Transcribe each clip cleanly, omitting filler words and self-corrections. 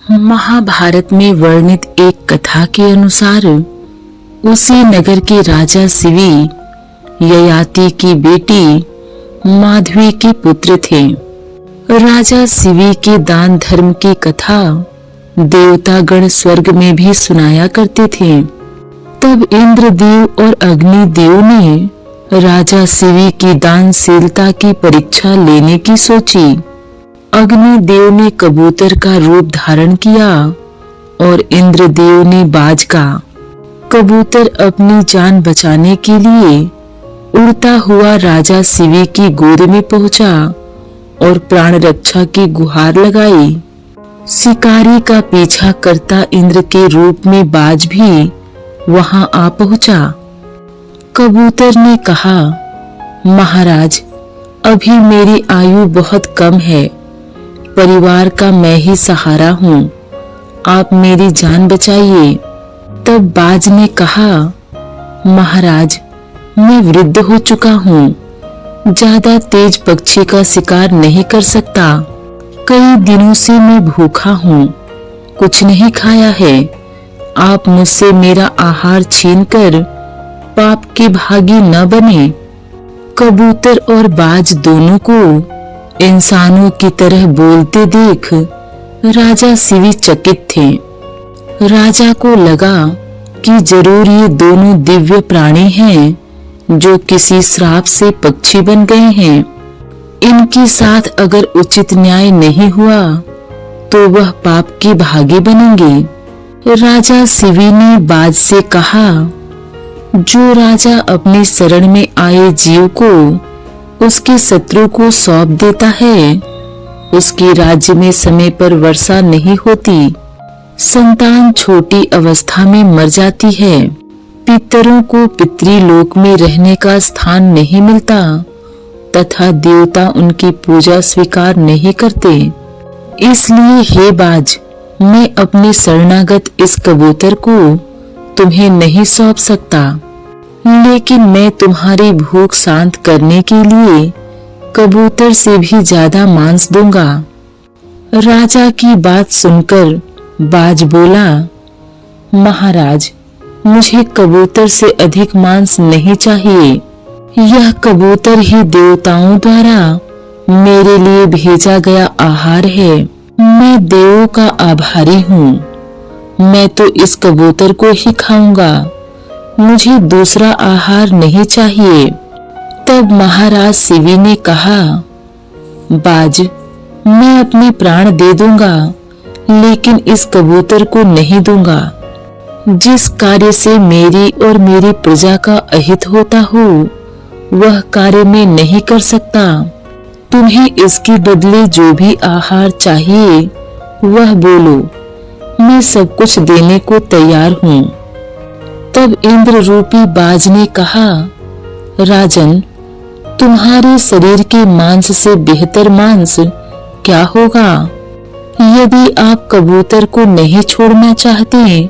महाभारत में वर्णित एक कथा के अनुसार उसी नगर के राजा शिवी ययाति की बेटी माधवी के पुत्र थे। राजा शिवी के दान धर्म की कथा देवतागण स्वर्ग में भी सुनाया करते थे। तब इंद्रदेव और अग्निदेव ने राजा शिवी की दानशीलता की परीक्षा लेने की सोची। अग्निदेव ने कबूतर का रूप धारण किया और इंद्रदेव ने बाज का। कबूतर अपनी जान बचाने के लिए उड़ता हुआ राजा शिवी की गोद में पहुंचा और प्राण रक्षा की गुहार लगाई। शिकारी का पीछा करता इंद्र के रूप में बाज भी वहां आ पहुंचा। कबूतर ने कहा, महाराज, अभी मेरी आयु बहुत कम है, परिवार का मैं ही सहारा हूँ, आप मेरी जान बचाइए। तब बाज ने कहा, महाराज, मैं वृद्ध हो चुका हूँ, ज्यादा तेज पक्षी का शिकार नहीं कर सकता। कई दिनों से मैं भूखा हूँ, कुछ नहीं खाया है। आप मुझसे मेरा आहार छीनकर पाप के भागी न बने। कबूतर और बाज दोनों को इंसानों की तरह बोलते देख राजा शिवी चकित थे। राजा को लगा कि जरूर ये दोनों दिव्य प्राणी हैं जो किसी श्राप से पक्षी बन गए हैं। इनके साथ अगर उचित न्याय नहीं हुआ तो वह पाप के भागी बनेंगे। राजा शिवी ने बाज से कहा, जो राजा अपनी शरण में आए जीव को उसके शत्रु को सौंप देता है, उसके राज्य में समय पर वर्षा नहीं होती, संतान छोटी अवस्था में मर जाती है, पितरों को पितृलोक में रहने का स्थान नहीं मिलता तथा देवता उनकी पूजा स्वीकार नहीं करते। इसलिए हे बाज, मैं अपने शरणागत इस कबूतर को तुम्हें नहीं सौंप सकता, लेकिन मैं तुम्हारी भूख शांत करने के लिए कबूतर से भी ज्यादा मांस दूंगा। राजा की बात सुनकर बाज बोला, महाराज, मुझे कबूतर से अधिक मांस नहीं चाहिए। यह कबूतर ही देवताओं द्वारा मेरे लिए भेजा गया आहार है। मैं देवों का आभारी हूँ। मैं तो इस कबूतर को ही खाऊंगा, मुझे दूसरा आहार नहीं चाहिए। तब महाराज शिवी ने कहा, बाज, मैं अपने प्राण दे दूंगा, लेकिन इस कबूतर को नहीं दूंगा। जिस कार्य से मेरी और मेरी प्रजा का अहित होता हो वह कार्य मैं नहीं कर सकता। तुम्हें इसके बदले जो भी आहार चाहिए वह बोलो, मैं सब कुछ देने को तैयार हूँ। तब इंद्र रूपी बाज ने कहा, राजन, तुम्हारे शरीर के मांस से बेहतर मांस क्या होगा? यदि आप कबूतर को नहीं छोड़ना चाहते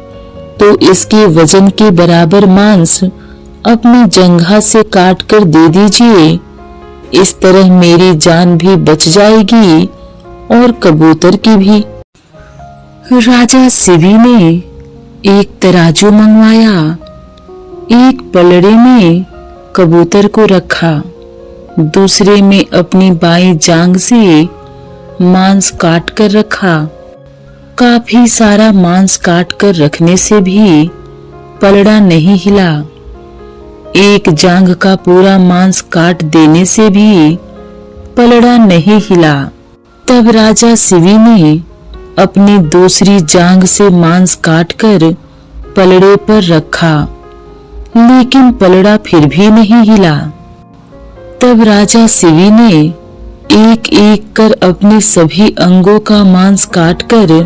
तो इसके वजन के बराबर मांस अपनी जंघा से काट कर दे दीजिए। इस तरह मेरी जान भी बच जाएगी और कबूतर की भी। राजा शिवी ने एक तराजू मंगवाया, एक पलड़े में कबूतर को रखा, दूसरे में अपनी बाईं जांघ से मांस काट कर रखा। काफी सारा मांस काट कर रखने से भी पलड़ा नहीं हिला। एक जांघ का पूरा मांस काट देने से भी पलड़ा नहीं हिला। तब राजा शिवी ने अपनी दूसरी जांघ से मांस काटकर पलड़े पर रखा, लेकिन पलड़ा फिर भी नहीं हिला। तब राजा शिवी ने एक एक कर अपने सभी अंगों का मांस काटकर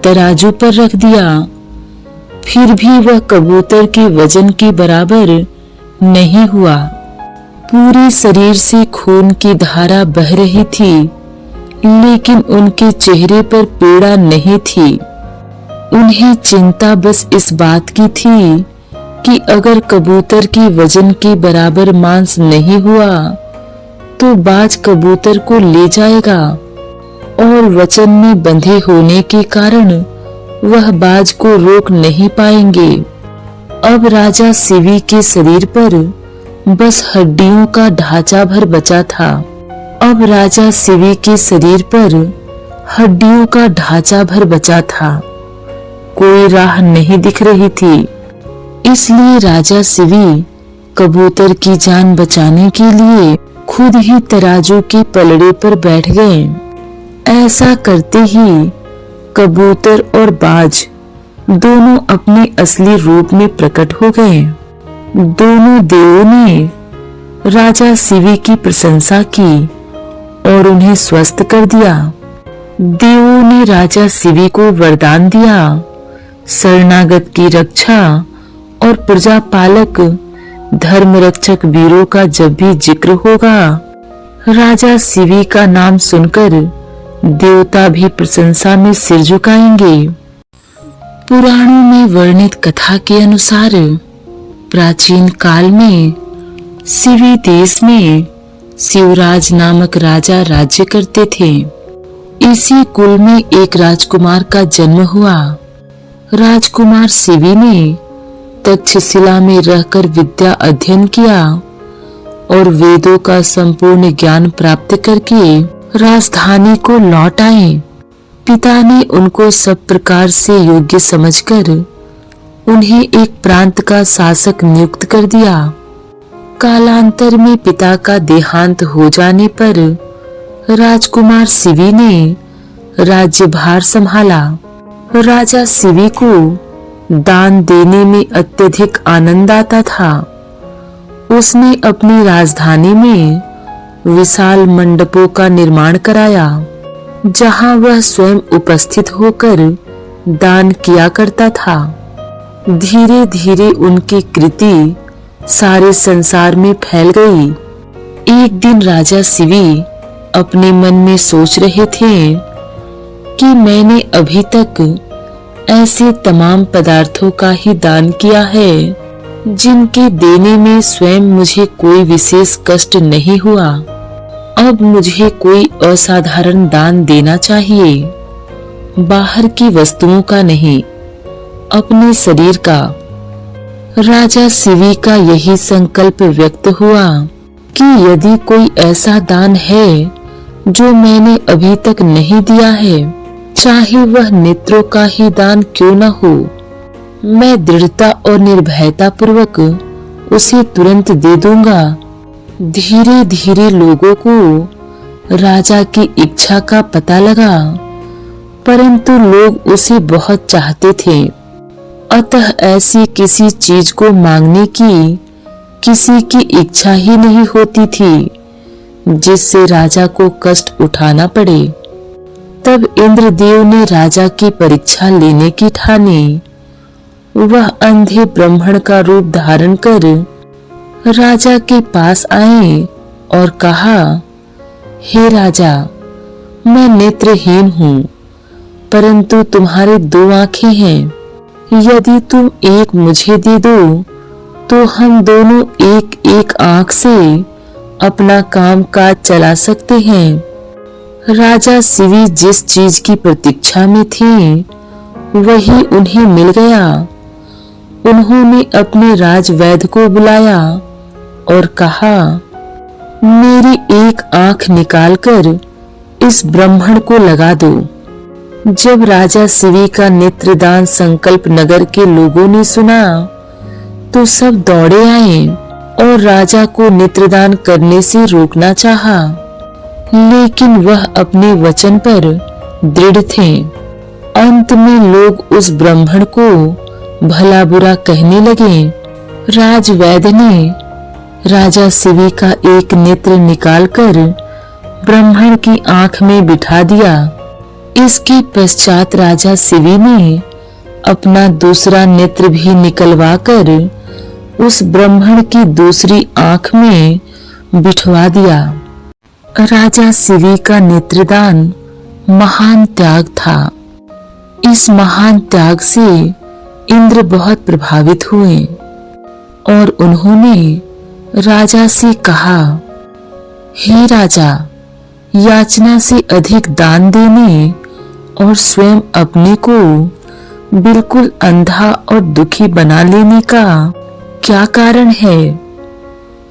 तराजू पर रख दिया, फिर भी वह कबूतर के वजन के बराबर नहीं हुआ। पूरे शरीर से खून की धारा बह रही थी, लेकिन उनके चेहरे पर पीड़ा नहीं थी। उन्हें चिंता बस इस बात की थी कि अगर कबूतर के वजन के बराबर मांस नहीं हुआ तो बाज कबूतर को ले जाएगा और वचन में बंधे होने के कारण वह बाज को रोक नहीं पाएंगे। अब राजा शिवी के शरीर पर बस हड्डियों का ढांचा भर बचा था। अब राजा शिवी के शरीर पर हड्डियों का ढांचा भर बचा था, कोई राह नहीं दिख रही थी। इसलिए राजा शिवी कबूतर की जान बचाने के लिए खुद ही तराजू के पलड़े पर बैठ गए। ऐसा करते ही कबूतर और बाज दोनों अपने असली रूप में प्रकट हो गए। दोनों देवों ने राजा शिवी की प्रशंसा की और उन्हें स्वस्थ कर दिया। देवों ने राजा शिवी को वरदान दिया, शरणागत की रक्षा और प्रजापालक धर्म रक्षक वीरों का जब भी जिक्र होगा, राजा शिवी का नाम सुनकर देवता भी प्रशंसा में सिर झुकाएंगे। पुराणों में वर्णित कथा के अनुसार प्राचीन काल में शिवी देश में शिवराज नामक राजा राज्य करते थे। इसी कुल में एक राजकुमार का जन्म हुआ। राजकुमार शिवी ने तक्षशिला में रहकर विद्या अध्ययन किया और वेदों का संपूर्ण ज्ञान प्राप्त करके राजधानी को लौट आए। पिता ने उनको सब प्रकार से योग्य समझकर उन्हें एक प्रांत का शासक नियुक्त कर दिया। कालांतर में पिता का देहांत हो जाने पर राजकुमार शिवी ने राज्यभार संभाला। राजा शिवी को दान देने में अत्यधिक आनंद आता था। उसने अपनी राजधानी में विशाल मंडपों का निर्माण कराया, जहां वह स्वयं उपस्थित होकर दान किया करता था। धीरे धीरे उनकी कृति सारे संसार में फैल गई। एक दिन राजा शिवी अपने मन में सोच रहे थे कि मैंने अभी तक ऐसे तमाम पदार्थों का ही दान किया है जिनके देने में स्वयं मुझे कोई विशेष कष्ट नहीं हुआ। अब मुझे कोई असाधारण दान देना चाहिए, बाहर की वस्तुओं का नहीं, अपने शरीर का। राजा शिवी का यही संकल्प व्यक्त हुआ कि यदि कोई ऐसा दान है जो मैंने अभी तक नहीं दिया है, चाहे वह नेत्रों का ही दान क्यों न हो, मैं दृढ़ता और निर्भयता पूर्वक उसे तुरंत दे दूंगा। धीरे धीरे लोगों को राजा की इच्छा का पता लगा, परंतु लोग उसे बहुत चाहते थे। अतः ऐसी किसी चीज को मांगने की किसी की इच्छा ही नहीं होती थी जिससे राजा को कष्ट उठाना पड़े। तब इंद्रदेव ने राजा की परीक्षा लेने की ठानी। वह अंधे ब्राह्मण का रूप धारण कर राजा के पास आए और कहा, हे राजा, मैं नेत्रहीन हूँ, परंतु तुम्हारे 2 आंखें हैं। यदि तुम एक मुझे दे दो तो हम दोनों एक एक आंख से अपना काम काज चला सकते हैं। राजा शिवी जिस चीज की प्रतीक्षा में थे वही उन्हें मिल गया। उन्होंने अपने राजवैद्य को बुलाया और कहा, मेरी एक आंख निकालकर इस ब्राह्मण को लगा दो। जब राजा शिवी का नेत्रदान संकल्प नगर के लोगों ने सुना तो सब दौड़े आए और राजा को नेत्रदान करने से रोकना चाहा, लेकिन वह अपने वचन पर दृढ़ थे। अंत में लोग उस ब्राह्मण को भला बुरा कहने लगे। राजवैद्य ने राजा शिवी का एक नेत्र निकालकर ब्राह्मण की आंख में बिठा दिया। इसके पश्चात राजा शिवी ने अपना दूसरा नेत्र भी निकलवाकर उस ब्राह्मण की दूसरी आंख में बिठवा दिया। राजा शिवी का नेत्रदान महान त्याग था। इस महान त्याग से इंद्र बहुत प्रभावित हुए और उन्होंने राजा से कहा, हे राजा, याचना से अधिक दान देने और स्वयं अपने को बिल्कुल अंधा और दुखी बना लेने का क्या कारण है?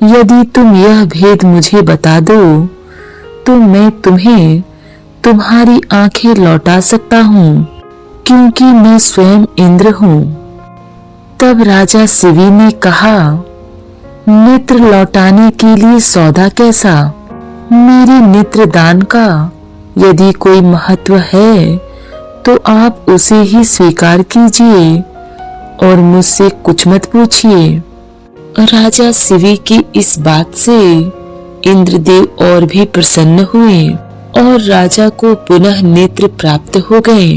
यदि तुम यह भेद मुझे बता दो तो मैं तुम्हें तुम्हारी आंखें लौटा सकता हूँ, क्योंकि मैं स्वयं इंद्र हूँ। तब राजा शिवी ने कहा, नेत्र लौटाने के लिए सौदा कैसा? मेरे नेत्र दान का यदि कोई महत्व है तो आप उसे ही स्वीकार कीजिए और मुझसे कुछ मत पूछिए। राजा शिवी की इस बात से इंद्रदेव और भी प्रसन्न हुए और राजा को पुनः नेत्र प्राप्त हो गए।